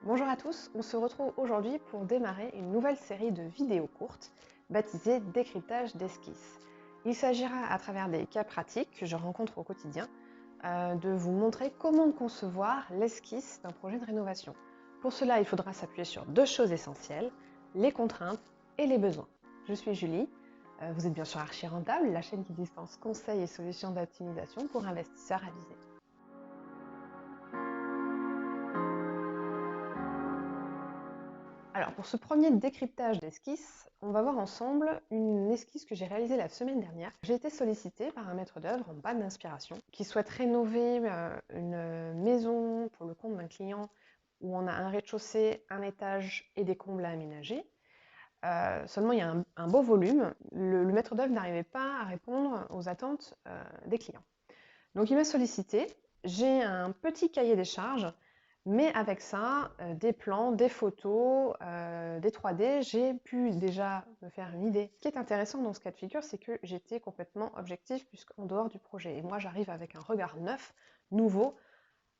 Bonjour à tous, on se retrouve aujourd'hui pour démarrer une nouvelle série de vidéos courtes baptisée Décryptage d'esquisses. Il s'agira à travers des cas pratiques que je rencontre au quotidien de vous montrer comment concevoir l'esquisse d'un projet de rénovation. Pour cela, il faudra s'appuyer sur deux choses essentielles, les contraintes et les besoins. Je suis Julie, vous êtes bien sûr Archi Rentable, la chaîne qui dispense conseils et solutions d'optimisation pour investisseurs avisés. Alors pour ce premier décryptage d'esquisse, on va voir ensemble une esquisse que j'ai réalisée la semaine dernière. J'ai été sollicitée par un maître d'œuvre en panne d'inspiration qui souhaite rénover une maison pour le compte d'un client où on a un rez-de-chaussée, un étage et des combles à aménager. Seulement il y a un beau volume, le maître d'œuvre n'arrivait pas à répondre aux attentes des clients. Donc il m'a sollicité, j'ai un petit cahier des charges, mais avec ça, des plans, des photos, des 3D, j'ai pu déjà me faire une idée. Ce qui est intéressant dans ce cas de figure, c'est que j'étais complètement objective puisqu'en dehors du projet. Et moi, j'arrive avec un regard neuf, nouveau,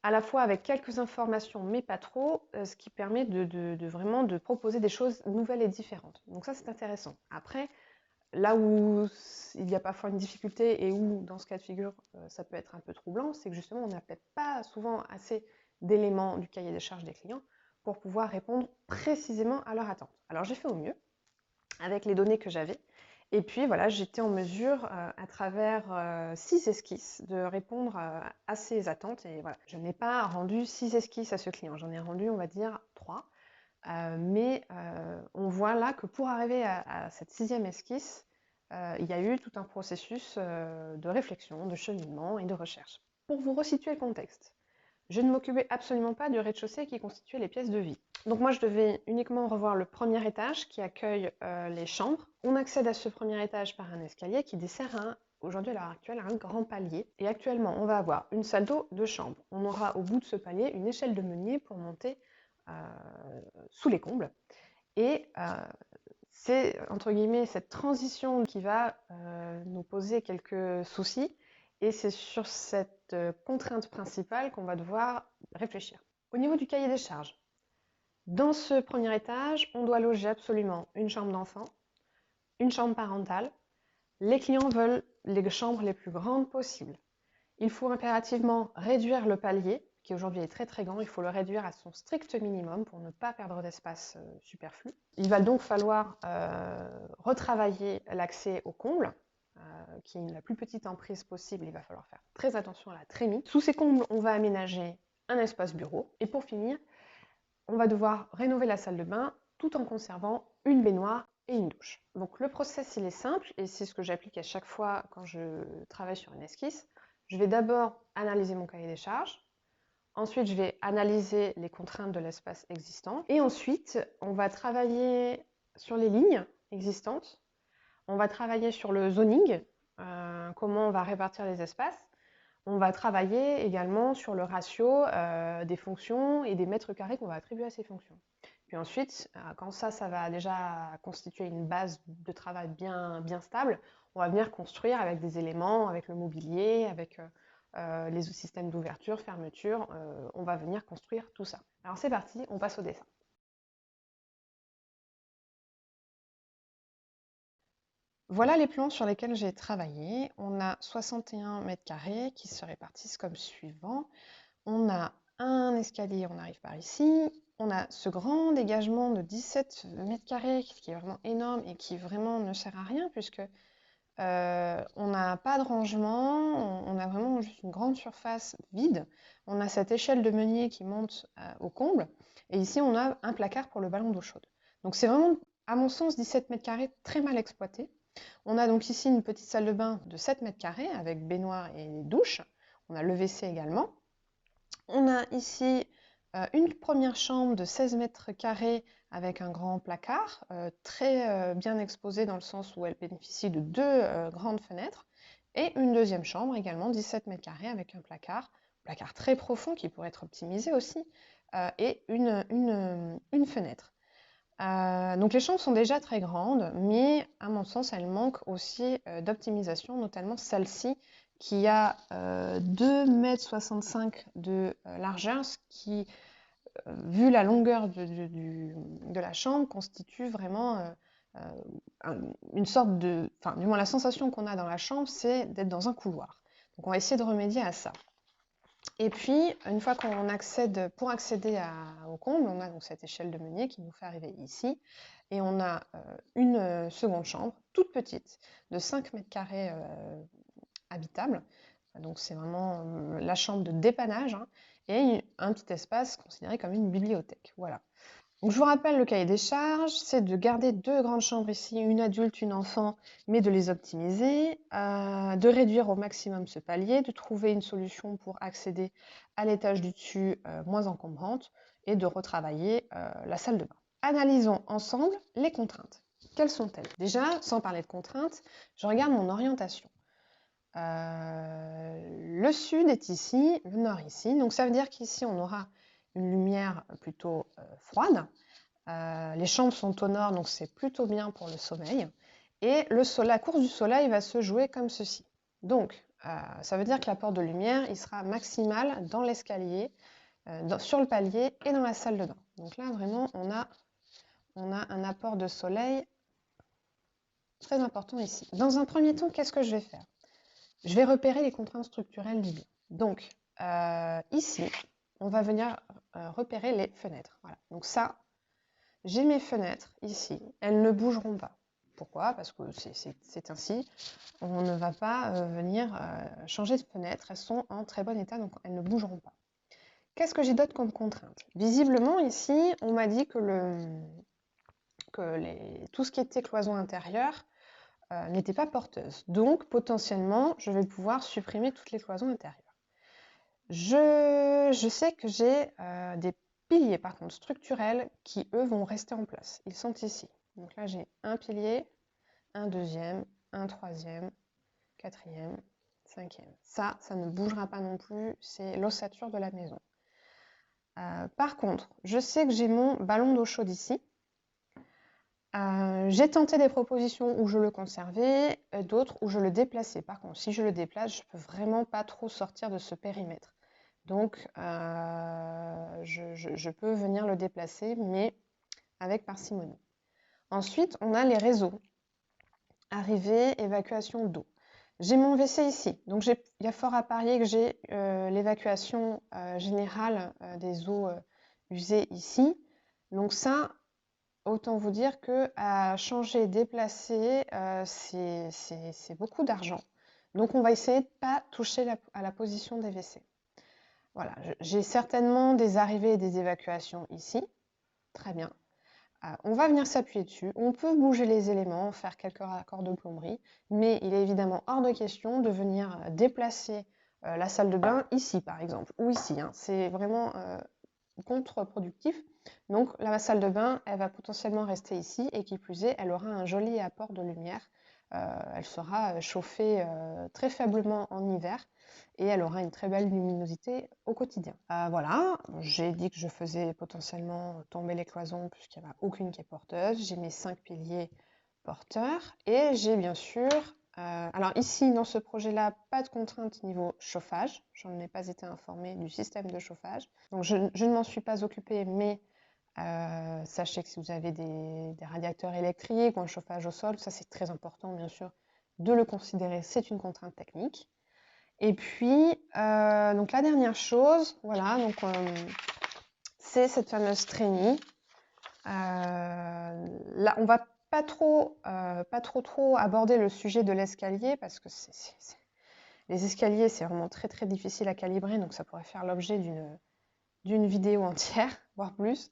à la fois avec quelques informations, mais pas trop, ce qui permet vraiment de proposer des choses nouvelles et différentes. Donc ça, c'est intéressant. Après, là où il y a parfois une difficulté et où, dans ce cas de figure, ça peut être un peu troublant, c'est que justement, on n'a peut-être pas souvent assez d'éléments du cahier des charges des clients pour pouvoir répondre précisément à leurs attentes. Alors j'ai fait au mieux avec les données que j'avais. Et puis voilà, j'étais en mesure, à travers 6 esquisses, de répondre à ces attentes. Et voilà, je n'ai pas rendu 6 esquisses à ce client, j'en ai rendu, on va dire, 3. Mais on voit là que pour arriver à cette 6e esquisse, il y a eu tout un processus de réflexion, de cheminement et de recherche. Pour vous resituer le contexte, je ne m'occupais absolument pas du rez-de-chaussée qui constituait les pièces de vie. Donc moi, je devais uniquement revoir le premier étage qui accueille les chambres. On accède à ce premier étage par un escalier qui dessert aujourd'hui à l'heure actuelle un grand palier. Et actuellement, on va avoir une salle d'eau, 2 chambres. On aura au bout de ce palier une échelle de meunier pour monter sous les combles. Et c'est, entre guillemets, cette transition qui va nous poser quelques soucis. Et c'est sur cette contrainte principale qu'on va devoir réfléchir. Au niveau du cahier des charges, dans ce premier étage, on doit loger absolument une chambre d'enfant, une chambre parentale. Les clients veulent les chambres les plus grandes possibles. Il faut impérativement réduire le palier, qui aujourd'hui est très très grand, il faut le réduire à son strict minimum pour ne pas perdre d'espace superflu. Il va donc falloir retravailler l'accès aux combles, qui est la plus petite emprise possible. Il va falloir faire très attention à la trémie. Sous ces combles, on va aménager un espace bureau. Et pour finir, on va devoir rénover la salle de bain tout en conservant une baignoire et une douche. Donc le process, il est simple et c'est ce que j'applique à chaque fois quand je travaille sur une esquisse. Je vais d'abord analyser mon cahier des charges. Ensuite, je vais analyser les contraintes de l'espace existant. Et ensuite, on va travailler sur les lignes existantes. On va travailler sur le zoning, comment on va répartir les espaces. On va travailler également sur le ratio des fonctions et des mètres carrés qu'on va attribuer à ces fonctions. Puis ensuite, quand ça va déjà constituer une base de travail bien stable, on va venir construire avec des éléments, avec le mobilier, avec les systèmes d'ouverture, fermeture, on va venir construire tout ça. Alors c'est parti, on passe au dessin. Voilà les plans sur lesquels j'ai travaillé. On a 61 mètres carrés qui se répartissent comme suivant. On a un escalier, on arrive par ici. On a ce grand dégagement de 17 mètres carrés qui est vraiment énorme et qui vraiment ne sert à rien puisque on n'a pas de rangement, on a vraiment juste une grande surface vide. On a cette échelle de meunier qui monte au comble. Et ici, on a un placard pour le ballon d'eau chaude. Donc c'est vraiment, à mon sens, 17 mètres carrés très mal exploité. On a donc ici une petite salle de bain de 7 mètres carrés avec baignoire et douche. On a le WC également. On a ici une première chambre de 16 mètres carrés avec un grand placard, très bien exposé dans le sens où elle bénéficie de 2 grandes fenêtres. Et une deuxième chambre également, 17 mètres carrés avec un placard très profond qui pourrait être optimisé aussi, et une fenêtre. Donc les chambres sont déjà très grandes, mais à mon sens, elles manquent aussi d'optimisation, notamment celle-ci qui a 2,65 m de largeur, ce qui vu la longueur de la chambre, constitue vraiment une sorte de... Enfin, du moins, la sensation qu'on a dans la chambre, c'est d'être dans un couloir. Donc, on va essayer de remédier à ça. Et puis, une fois qu'on accède, pour accéder au comble, on a donc cette échelle de meunier qui nous fait arriver ici. Et on a une seconde chambre, toute petite, de 5 mètres carrés habitable. Donc c'est vraiment la chambre de dépannage, hein, et un petit espace considéré comme une bibliothèque. Voilà. Donc je vous rappelle le cahier des charges, c'est de garder 2 grandes chambres ici, une adulte, une enfant, mais de les optimiser, de réduire au maximum ce palier, de trouver une solution pour accéder à l'étage du dessus moins encombrante et de retravailler la salle de bain. Analysons ensemble les contraintes. Quelles sont-elles? Déjà, sans parler de contraintes, je regarde mon orientation. Le sud est ici, le nord ici. Donc ça veut dire qu'ici, on aura une lumière plutôt froide. Les chambres sont au nord, donc c'est plutôt bien pour le sommeil. Et la course du soleil va se jouer comme ceci. Donc, ça veut dire que l'apport de lumière, il sera maximal dans l'escalier, sur le palier et dans la salle de bain. Donc là, vraiment, on a un apport de soleil très important ici. Dans un premier temps, qu'est-ce que je vais faire? Je vais repérer les contraintes structurelles du bien. Donc, ici, on va venir repérer les fenêtres. Voilà. Donc ça, j'ai mes fenêtres ici. Elles ne bougeront pas. Pourquoi? Parce que c'est ainsi. On ne va pas venir changer de fenêtre. Elles sont en très bon état, donc elles ne bougeront pas. Qu'est-ce que j'ai d'autre comme contrainte? Visiblement, ici, on m'a dit que tout ce qui était cloison intérieure n'était pas porteuse. Donc, potentiellement, je vais pouvoir supprimer toutes les cloisons intérieures. Je sais que j'ai des piliers, par contre, structurels, qui, eux, vont rester en place. Ils sont ici. Donc là, j'ai un pilier, un deuxième, un troisième, quatrième, cinquième. Ça ne bougera pas non plus. C'est l'ossature de la maison. Par contre, je sais que j'ai mon ballon d'eau chaude ici. J'ai tenté des propositions où je le conservais, d'autres où je le déplaçais. Par contre, si je le déplace, je ne peux vraiment pas trop sortir de ce périmètre. Donc, je peux venir le déplacer, mais avec parcimonie. Ensuite, on a les réseaux. Arrivée, évacuation d'eau. J'ai mon WC ici, donc il y a fort à parier que j'ai l'évacuation générale des eaux usées ici. Donc ça, autant vous dire que à changer, déplacer, c'est beaucoup d'argent. Donc on va essayer de ne pas toucher à la position des WC. Voilà, j'ai certainement des arrivées et des évacuations ici. Très bien. On va venir s'appuyer dessus. On peut bouger les éléments, faire quelques raccords de plomberie, mais il est évidemment hors de question de venir déplacer la salle de bain ici, par exemple, ou ici. Hein. C'est vraiment contre-productif. Donc la salle de bain, elle va potentiellement rester ici, et qui plus est, elle aura un joli apport de lumière. Elle sera chauffée très faiblement en hiver, et elle aura une très belle luminosité au quotidien. Voilà, j'ai dit que je faisais potentiellement tomber les cloisons puisqu'il n'y en a aucune qui est porteuse. J'ai mes 5 piliers porteurs et j'ai bien sûr, alors ici dans ce projet-là, pas de contrainte niveau chauffage. Je n'en ai pas été informée du système de chauffage. Donc je ne m'en suis pas occupée, mais sachez que si vous avez des radiateurs électriques ou un chauffage au sol, ça c'est très important bien sûr de le considérer, c'est une contrainte technique. Et puis, donc la dernière chose, voilà, donc c'est cette fameuse treillis. Là, on va pas trop aborder le sujet de l'escalier parce que les escaliers, c'est vraiment très très difficile à calibrer, donc ça pourrait faire l'objet d'une vidéo entière, voire plus.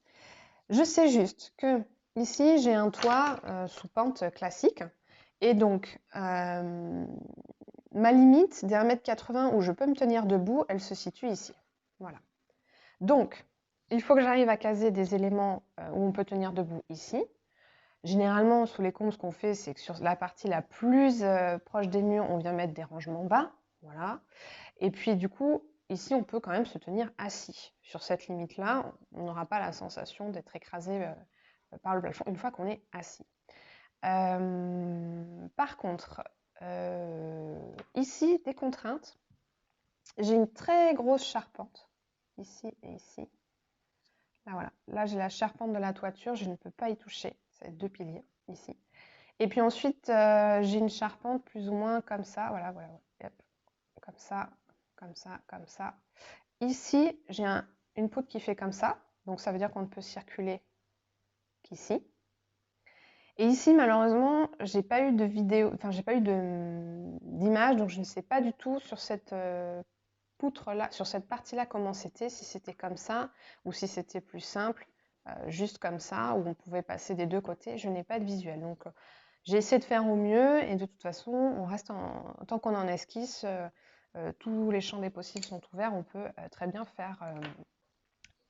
Je sais juste que ici, j'ai un toit sous pente classique, et donc ma limite des 1,80 m où je peux me tenir debout, elle se situe ici. Voilà. Donc, il faut que j'arrive à caser des éléments où on peut tenir debout ici. Généralement, sous les combles, ce qu'on fait, c'est que sur la partie la plus proche des murs, on vient mettre des rangements bas. Voilà. Et puis, du coup, ici, on peut quand même se tenir assis. Sur cette limite-là, on n'aura pas la sensation d'être écrasé par le plafond une fois qu'on est assis. Par contre, ici, des contraintes. J'ai une très grosse charpente, ici et ici. Là, voilà. Là, j'ai la charpente de la toiture, je ne peux pas y toucher. C'est 2 piliers ici. Et puis ensuite, j'ai une charpente plus ou moins comme ça. Voilà, voilà. Hop. Comme ça, comme ça, comme ça. Ici, j'ai une poutre qui fait comme ça. Donc, ça veut dire qu'on ne peut circuler qu'ici. Et ici, malheureusement, j'ai pas eu de vidéo, enfin, j'ai pas eu d'image, donc je ne sais pas du tout sur cette poutre-là, sur cette partie-là, comment c'était, si c'était comme ça, ou si c'était plus simple, juste comme ça, où on pouvait passer des deux côtés. Je n'ai pas de visuel. Donc, j'ai essayé de faire au mieux, et de toute façon, on reste tant qu'on en esquisse, tous les champs des possibles sont ouverts, on peut très bien faire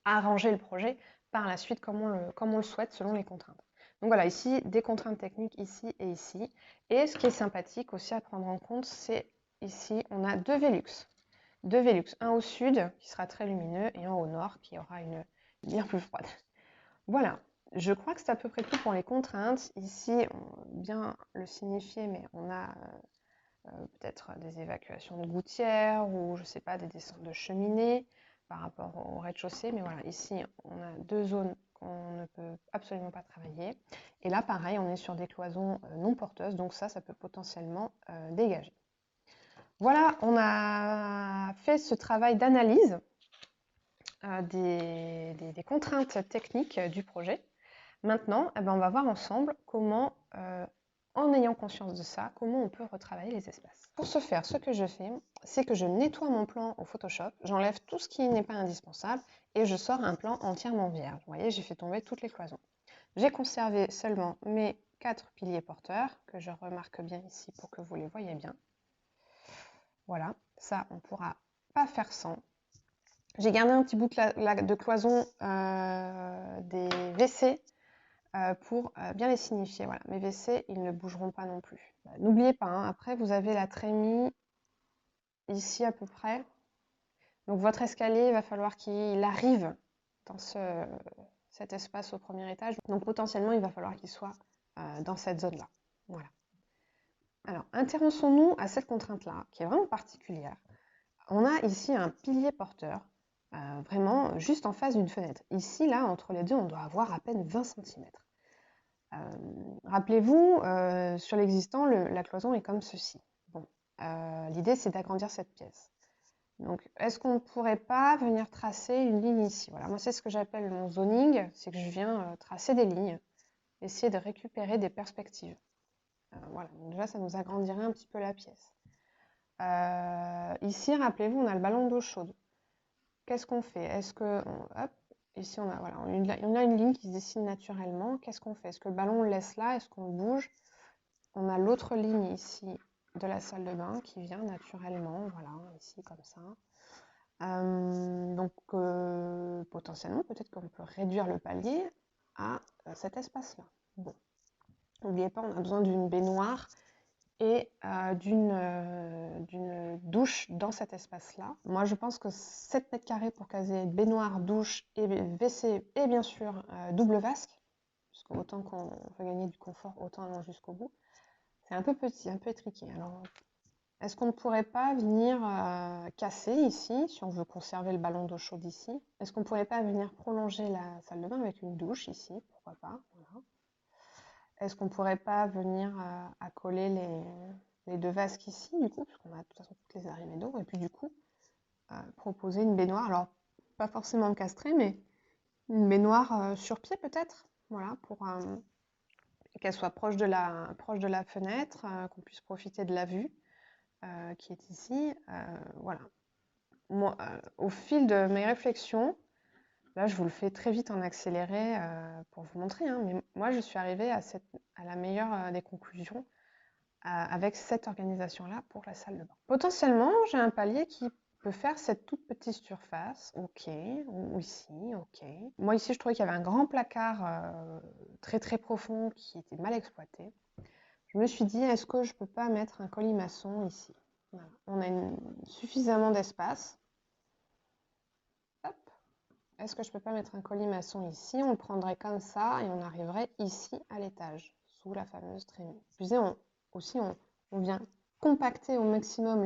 arranger le projet par la suite comme on le souhaite selon les contraintes. Donc voilà, ici, des contraintes techniques ici et ici. Et ce qui est sympathique aussi à prendre en compte, c'est ici, on a deux Velux. Deux Velux, un au sud qui sera très lumineux et un au nord qui aura une bien plus froide. Voilà, je crois que c'est à peu près tout pour les contraintes. Ici, bien le signifier, mais on a peut-être des évacuations de gouttières ou je ne sais pas, des descentes de cheminées par rapport au rez-de-chaussée. Mais voilà, ici, on a deux zones qu'on ne peut absolument pas travailler. Et là, pareil, on est sur des cloisons non porteuses, donc ça peut potentiellement dégager. Voilà, on a fait ce travail d'analyse des contraintes techniques du projet. Maintenant, eh ben, on va voir ensemble comment, en ayant conscience de ça, comment on peut retravailler les espaces. Pour ce faire, ce que je fais, c'est que je nettoie mon plan au Photoshop, j'enlève tout ce qui n'est pas indispensable et je sors un plan entièrement vierge. Vous voyez, j'ai fait tomber toutes les cloisons. J'ai conservé seulement mes 4 piliers porteurs, que je remarque bien ici pour que vous les voyez bien. Voilà, ça, on ne pourra pas faire sans. J'ai gardé un petit bout de cloison des WC pour bien les signifier. Voilà, mes WC, ils ne bougeront pas non plus. N'oubliez pas, hein, après, vous avez la trémie ici à peu près. Donc, votre escalier, il va falloir qu'il arrive dans cet espace au premier étage. Donc, potentiellement, il va falloir qu'il soit dans cette zone-là. Voilà. Alors, intéressons-nous à cette contrainte-là, qui est vraiment particulière. On a ici un pilier porteur, vraiment juste en face d'une fenêtre. Ici, là, entre les deux, on doit avoir à peine 20 cm. Rappelez-vous, sur l'existant, la cloison est comme ceci. Bon, l'idée, c'est d'agrandir cette pièce. Donc, est-ce qu'on ne pourrait pas venir tracer une ligne ici? Voilà, moi, c'est ce que j'appelle mon zoning, c'est que je viens tracer des lignes, essayer de récupérer des perspectives. Voilà, donc déjà, ça nous agrandirait un petit peu la pièce. Ici, rappelez-vous, on a le ballon d'eau chaude. Qu'est-ce qu'on fait? Est-ce que... hop, ici, on a une ligne qui se dessine naturellement. Qu'est-ce qu'on fait? Est-ce que le ballon, on le laisse là? Est-ce qu'on le bouge? On a l'autre ligne ici de la salle de bain qui vient naturellement, voilà, ici comme ça. Donc, potentiellement, peut-être qu'on peut réduire le palier à cet espace-là. Bon, n'oubliez pas, on a besoin d'une baignoire et d'une douche dans cet espace-là. Moi, je pense que 7 mètres carrés pour caser baignoire, douche et WC et bien sûr double vasque, parce qu'autant qu'on veut gagner du confort, autant aller jusqu'au bout. C'est un peu petit, un peu étriqué. Alors, est-ce qu'on ne pourrait pas venir casser ici, si on veut conserver le ballon d'eau chaude ici? Est-ce qu'on ne pourrait pas venir prolonger la salle de bain avec une douche ici? Pourquoi pas? Voilà. Est-ce qu'on ne pourrait pas venir accoler les deux vasques ici, du coup, puisqu'on a de toute façon toutes les arrivées d'eau, et puis du coup, proposer une baignoire, alors pas forcément castrée, mais une baignoire sur pied peut-être, voilà, pour qu'elle soit proche de la fenêtre, qu'on puisse profiter de la vue qui est ici. Voilà. Moi, au fil de mes réflexions, là je vous le fais très vite en accéléré pour vous montrer, hein, mais moi je suis arrivée à la meilleure des conclusions avec cette organisation-là pour la salle de bain. Potentiellement, j'ai un palier qui peut faire cette toute petite surface, ok, ou ici, ok. Moi ici, je trouvais qu'il y avait un grand placard très très profond qui était mal exploité. Je me suis dit, est-ce que je peux pas mettre un colimaçon ici? Voilà. On a suffisamment d'espace. Hop. Est-ce que je peux pas mettre un colimaçon ici? On le prendrait comme ça et on arriverait ici à l'étage, sous la fameuse trémie. Je disais, on vient compacter au maximum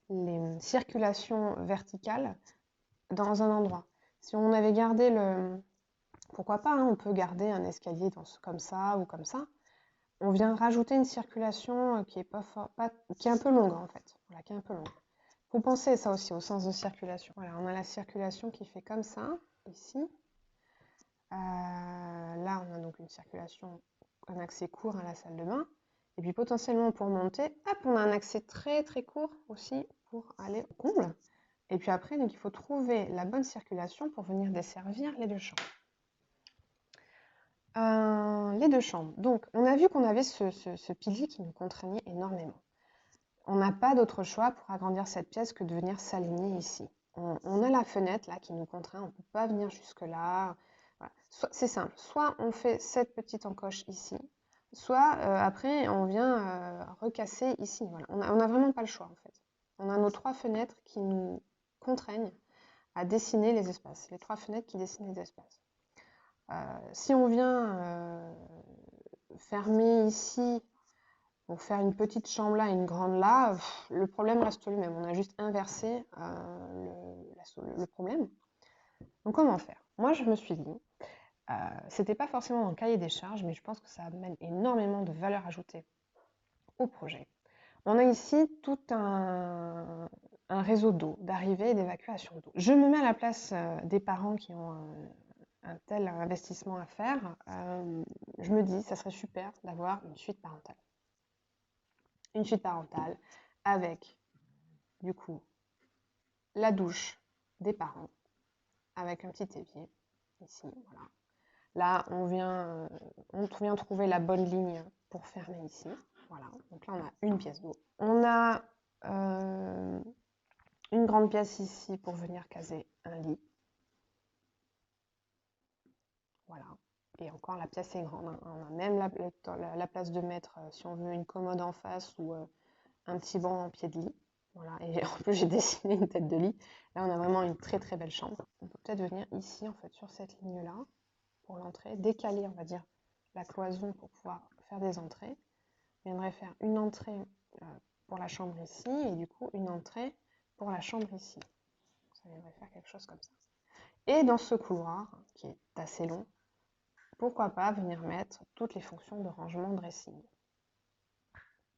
les circulations verticales dans un endroit. Si on avait gardé pourquoi pas, hein, on peut garder un escalier comme ça ou comme ça. On vient rajouter une circulation qui est qui est un peu longue en fait. Voilà, qui est un peu longue. Faut penser ça aussi au sens de circulation. Voilà, on a la circulation qui fait comme ça, ici. Là, on a donc une circulation, un accès court à la salle de bain. Et puis potentiellement pour monter, hop, on a un accès très très court aussi pour aller au comble. Et puis après, donc, il faut trouver la bonne circulation pour venir desservir les deux chambres. Les deux chambres. Donc, on a vu qu'on avait ce pilier qui nous contraignait énormément. On n'a pas d'autre choix pour agrandir cette pièce que de venir s'aligner ici. On a la fenêtre là qui nous contraint, on ne peut pas venir jusque-là. Voilà. C'est simple, soit on fait cette petite encoche ici, soit après on vient recasser ici. Voilà. On n'a vraiment pas le choix en fait. On a nos 3 fenêtres qui nous contraignent à dessiner les espaces. Les 3 fenêtres qui dessinent les espaces. Si on vient fermer ici pour faire une petite chambre là et une grande là, le problème reste le même. On a juste inversé le problème. Donc comment faire? Moi je me suis dit, c'était pas forcément dans le cahier des charges, mais je pense que ça amène énormément de valeur ajoutée au projet. On a ici tout un réseau d'eau, d'arrivée et d'évacuation d'eau. Je me mets à la place des parents qui ont un tel investissement à faire. Je me dis, ça serait super d'avoir une suite parentale. Une suite parentale avec, du coup, la douche des parents, avec un petit évier, ici, voilà. Là, on vient trouver la bonne ligne pour fermer ici. Voilà, donc là, on a une pièce d'eau. On a une grande pièce ici pour venir caser un lit. Voilà. Et encore, la pièce est grande. Hein. On a même la place de mettre, si on veut, une commode en face ou un petit banc en pied de lit. Voilà. Et en plus, j'ai dessiné une tête de lit. Là, on a vraiment une très très belle chambre. On peut peut-être venir ici, en fait, sur cette ligne-là, pour l'entrée, décaler, on va dire, la cloison pour pouvoir faire des entrées. On viendrait faire une entrée pour la chambre ici, et du coup, une entrée pour la chambre ici. Ça viendrait faire quelque chose comme ça. Et dans ce couloir, qui est assez long, pourquoi pas venir mettre toutes les fonctions de rangement dressing.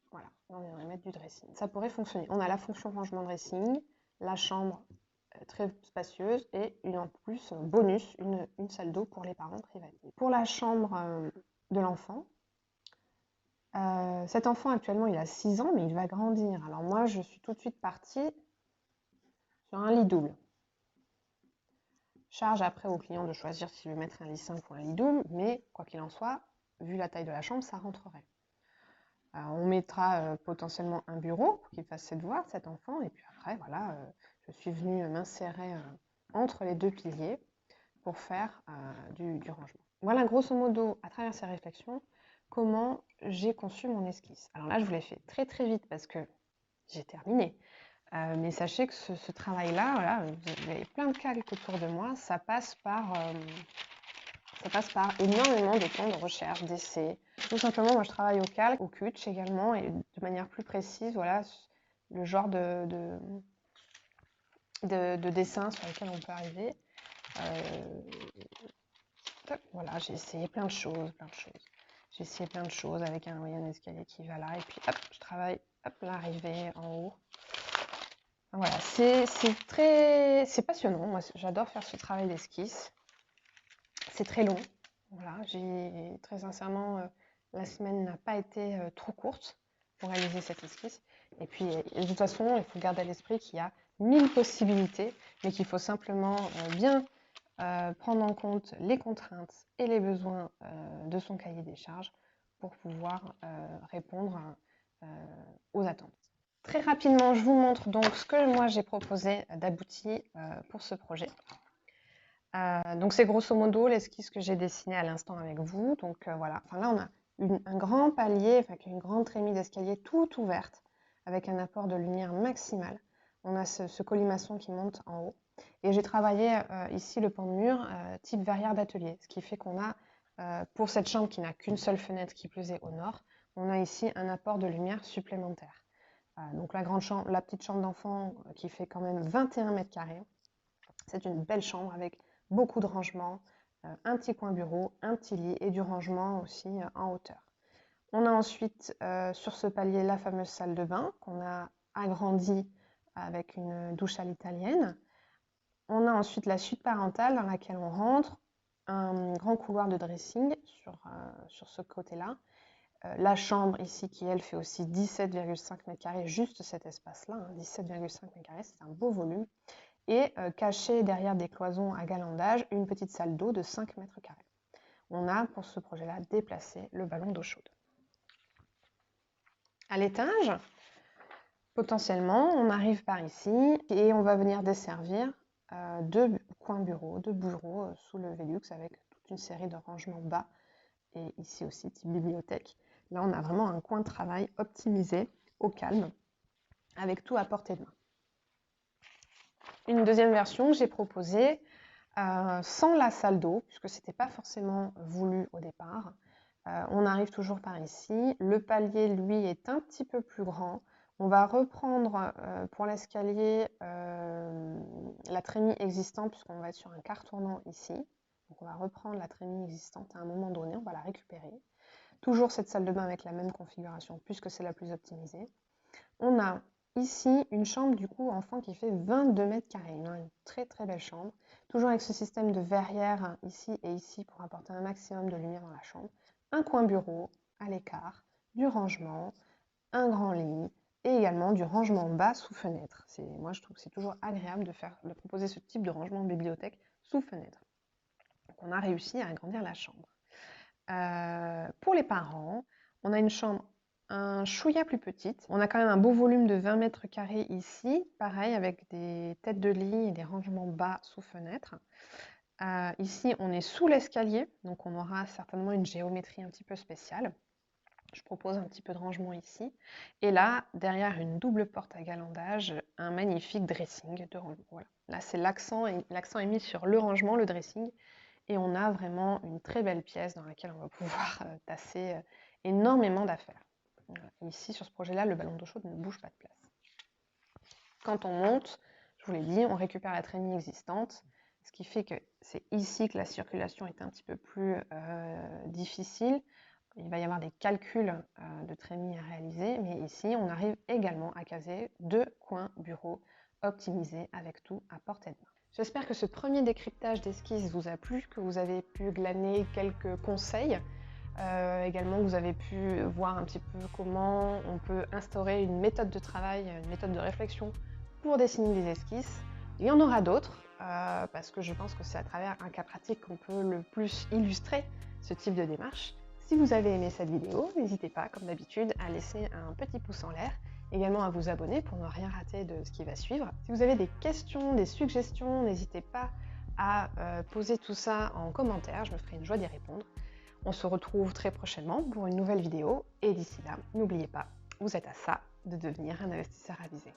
Voilà, on viendrait mettre du dressing. Ça pourrait fonctionner. On a la fonction rangement dressing, la chambre très spacieuse et en plus, bonus, une salle d'eau pour les parents privatives. Pour la chambre de l'enfant, cet enfant actuellement il a 6 ans mais il va grandir. Alors moi je suis tout de suite partie sur un lit double. Charge après au client de choisir s'il veut mettre un lit simple ou un lit double, mais quoi qu'il en soit, vu la taille de la chambre, ça rentrerait. On mettra potentiellement un bureau pour qu'il fasse ses devoirs, cet enfant, et puis après, voilà, je suis venue m'insérer entre les deux piliers pour faire du rangement. Voilà, grosso modo, à travers ces réflexions, comment j'ai conçu mon esquisse. Alors là, je vous l'ai fait très très vite parce que j'ai terminé. Mais sachez que ce travail-là, voilà, vous avez plein de calques autour de moi, ça passe par énormément de temps de recherche, d'essais. Tout simplement, moi je travaille au calque, au kutch également, et de manière plus précise, voilà, le genre de dessin sur lequel on peut arriver. Voilà, j'ai essayé plein de choses, J'ai essayé plein de choses avec un escalier qui va là, et puis hop, je travaille, hop, l'arrivée en haut. Voilà, c'est passionnant. Moi, j'adore faire ce travail d'esquisse. C'est très long. Voilà, très sincèrement, la semaine n'a pas été trop courte pour réaliser cette esquisse. Et puis, de toute façon, il faut garder à l'esprit qu'il y a 1000 possibilités, mais qu'il faut simplement bien prendre en compte les contraintes et les besoins de son cahier des charges pour pouvoir répondre aux attentes. Très rapidement, je vous montre donc ce que moi j'ai proposé d'abouti pour ce projet. Donc c'est grosso modo l'esquisse que j'ai dessinée à l'instant avec vous. Donc voilà, enfin, là on a un grand palier, enfin, une grande trémie d'escalier toute ouverte avec un apport de lumière maximal. On a ce colimaçon qui monte en haut. Et j'ai travaillé ici le pan de mur type verrière d'atelier, ce qui fait qu'on a, pour cette chambre qui n'a qu'une seule fenêtre qui plus est au nord, on a ici un apport de lumière supplémentaire. Donc la petite chambre d'enfant qui fait quand même 21 mètres carrés. C'est une belle chambre avec beaucoup de rangement, un petit coin bureau, un petit lit et du rangement aussi en hauteur. On a ensuite sur ce palier la fameuse salle de bain qu'on a agrandie avec une douche à l'italienne. On a ensuite la suite parentale dans laquelle on rentre, un grand couloir de dressing sur ce côté-là. La chambre ici qui, elle, fait aussi 17,5 m², juste cet espace-là, 17,5 m², c'est un beau volume. Et caché derrière des cloisons à galandage, une petite salle d'eau de 5 m². On a, pour ce projet-là, déplacé le ballon d'eau chaude. À l'étage, potentiellement, on arrive par ici et on va venir desservir deux coins bureaux, deux bureaux sous le Velux avec toute une série de rangements bas et ici aussi type bibliothèque. Là, on a vraiment un coin de travail optimisé, au calme, avec tout à portée de main. Une deuxième version que j'ai proposée sans la salle d'eau, puisque ce n'était pas forcément voulu au départ. On arrive toujours par ici. Le palier, lui, est un petit peu plus grand. On va reprendre pour l'escalier la trémie existante, puisqu'on va être sur un quart tournant ici. Donc on va reprendre la trémie existante à un moment donné, on va la récupérer. Toujours cette salle de bain avec la même configuration, puisque c'est la plus optimisée. On a ici une chambre du coup enfant qui fait 22 m², une très très belle chambre. Toujours avec ce système de verrière ici et ici pour apporter un maximum de lumière dans la chambre. Un coin bureau à l'écart, du rangement, un grand lit et également du rangement bas sous fenêtre. Moi je trouve que c'est toujours agréable de proposer ce type de rangement en bibliothèque sous fenêtre. Donc on a réussi à agrandir la chambre. Pour les parents, on a une chambre un chouïa plus petite. On a quand même un beau volume de 20 m² ici, pareil avec des têtes de lit et des rangements bas sous fenêtre. Ici, on est sous l'escalier, donc on aura certainement une géométrie un petit peu spéciale. Je propose un petit peu de rangement ici. Et là, derrière une double porte à galandage, un magnifique dressing de rangement. Voilà. Là, c'est l'accent est mis sur le rangement, le dressing. Et on a vraiment une très belle pièce dans laquelle on va pouvoir tasser énormément d'affaires. Ici, sur ce projet-là, le ballon d'eau chaude ne bouge pas de place. Quand on monte, je vous l'ai dit, on récupère la trémie existante, ce qui fait que c'est ici que la circulation est un petit peu plus difficile. Il va y avoir des calculs de trémie à réaliser, mais ici, on arrive également à caser deux coins bureaux optimisés avec tout à portée de main. J'espère que ce premier décryptage d'esquisse vous a plu, que vous avez pu glaner quelques conseils. Également, vous avez pu voir un petit peu comment on peut instaurer une méthode de travail, une méthode de réflexion pour dessiner des esquisses. Il y en aura d'autres, parce que je pense que c'est à travers un cas pratique qu'on peut le plus illustrer ce type de démarche. Si vous avez aimé cette vidéo, n'hésitez pas, comme d'habitude, à laisser un petit pouce en l'air, également à vous abonner pour ne rien rater de ce qui va suivre. Si vous avez des questions, des suggestions, n'hésitez pas à poser tout ça en commentaire, je me ferai une joie d'y répondre. On se retrouve très prochainement pour une nouvelle vidéo et d'ici là, n'oubliez pas, vous êtes à ça de devenir un investisseur avisé.